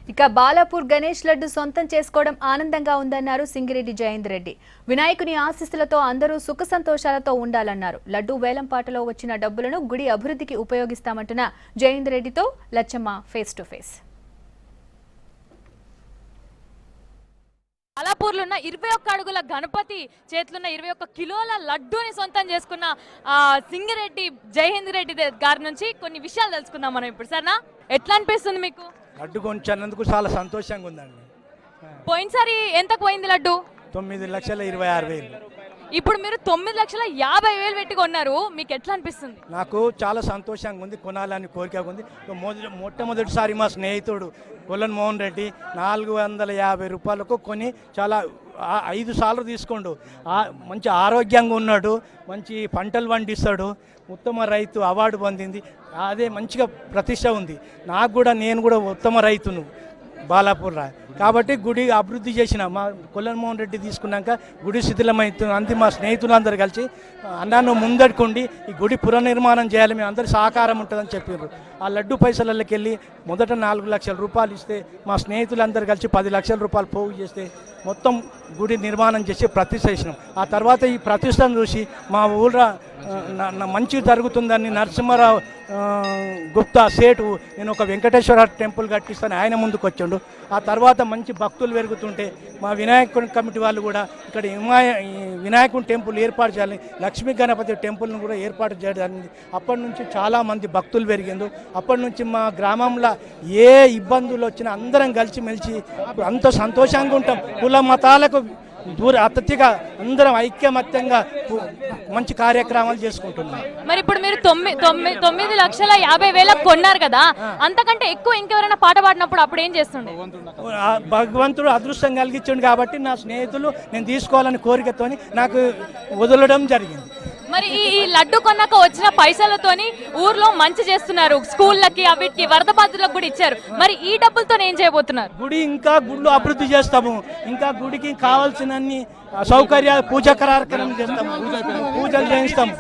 ఇక బాలాపూర్ గణేష్ లడ్డు సొంతం చేసుకోవడం ఆనందంగా ఉందన్నారు సింగిరెడ్డి జయేందర్ రెడ్డి. వినాయకుని ఆశీస్సులతో అందరూ సుఖ సంతోషాలతో ఉండాలన్నారు. లడ్డు వేలంపాటలో వచ్చిన డబ్బులను గుడి అభివృద్ధికి ఉపయోగిస్తామంటున్న జయేందర్ రెడ్డితో లచ్చమ్మ ఫేస్ టు ఫేస్. బాలాపూర్లో ఉన్న 21 అడుగుల గణపతి చేతులున్న 21 కిలోల లడ్డూని సొంతం చేసుకున్న సింగిరెడ్డి జయేందర్ రెడ్డి గారి నుంచి కొన్ని విషయాలు తెలుసుకుందాం మనం ఇప్పుడు. సరేనా, ఎట్లా అనిపిస్తుంది మీకు? లడ్డు కొంచెన్నందుకు చాలా సంతోషంగా ఉందండి. పోయినసారి ఎంతకు పోయింది లడ్డు? 9,26,000. ఇప్పుడు మీరు 9,50,000 పెట్టి కొన్నారు, మీకు ఎట్లా అనిపిస్తుంది? నాకు చాలా సంతోషంగా ఉంది, కొనాలని కోరిక ఉంది. మొట్టమొదటిసారి మా స్నేహితుడు కొల్లన్ మోహన్ రెడ్డి 450 రూపాయలకు కొని చాలా 5 సార్లు తీసుకోండు. మంచి ఆరోగ్యంగా ఉన్నాడు, మంచి పంటలు పండిస్తాడు, ఉత్తమ రైతు అవార్డు పొందింది. అదే మంచిగా ప్రతిష్ట ఉంది. నేను కూడా ఉత్తమ రైతును బాలాపూర్ కాబట్టి గుడి అభివృద్ధి చేసిన మా కొల్లన్ మోహన్ రెడ్డి తీసుకున్నాక గుడి శిథిలమవుతుంది. మా స్నేహితులందరూ కలిసి అన్నాను ముందడుకుండి ఈ గుడి పునర్నిర్మాణం చేయాలి, మేము అందరి సహకారం ఉంటుందని చెప్పారు. ఆ లడ్డు పైసలకి వెళ్ళి మొదట 4 లక్షల రూపాయలు ఇస్తే మా స్నేహితులందరూ కలిసి 10 లక్షల రూపాయలు పోగు చేస్తే మొత్తం గుడి నిర్మాణం చేసి ప్రతిష్ట చేసినాం. ఆ తర్వాత ఈ ప్రతిష్టను చూసి మా ఊళ్ళో మంచి జరుగుతుందని నరసింహారావు గుప్తా సేటు నేను ఒక వెంకటేశ్వర టెంపుల్ కట్టిస్తాను ఆయన ముందుకు వచ్చాడు. ఆ తర్వాత మంచి భక్తులు పెరుగుతుంటే మా వినాయకుని కమిటీ వాళ్ళు కూడా ఇక్కడ వినాయకుని టెంపుల్ ఏర్పాటు చేయాలి, లక్ష్మీ గణపతి టెంపుల్ను కూడా ఏర్పాటు చేయడం. అప్పటి నుంచి చాలామంది భక్తులు పెరిగిండు. అప్పటి నుంచి మా గ్రామంలో ఏ ఇబ్బందులు వచ్చినా అందరం కలిసిమెలిసి అంత సంతోషంగా ఉంటాం. కుల మతాలకు అతిథిగా అందరం ఐక్యమత్యంగా మంచి కార్యక్రమాలు చేసుకుంటున్నాం. మరి ఇప్పుడు మీరు 9,50,000 కొన్నారు కదా, అంతకంటే ఎక్కువ ఇంకెవరైనా పాట పాడినప్పుడు అప్పుడు ఏం చేస్తుండే? భగవంతుడు అదృష్టం కలిగించండు కాబట్టి నా స్నేహితులు నేను తీసుకోవాలని కోరికతోని నాకు వదలడం జరిగింది. మరి ఈ లడ్డు కొన్నాక వచ్చిన పైసలతోని ఊర్లో మంచి చేస్తున్నారు, స్కూళ్ళకి అవిటికి వరద బాధితులకు కూడా ఇచ్చారు. మరి ఈ డబ్బులతో ఏం చేయబోతున్నారు? గుళ్ళు అభివృద్ధి చేస్తాము, ఇంకా గుడికి కావాల్సిన సౌకర్యాలు పూజా కార్యక్రమం చేస్తాము, పూజలు చేయిస్తాము.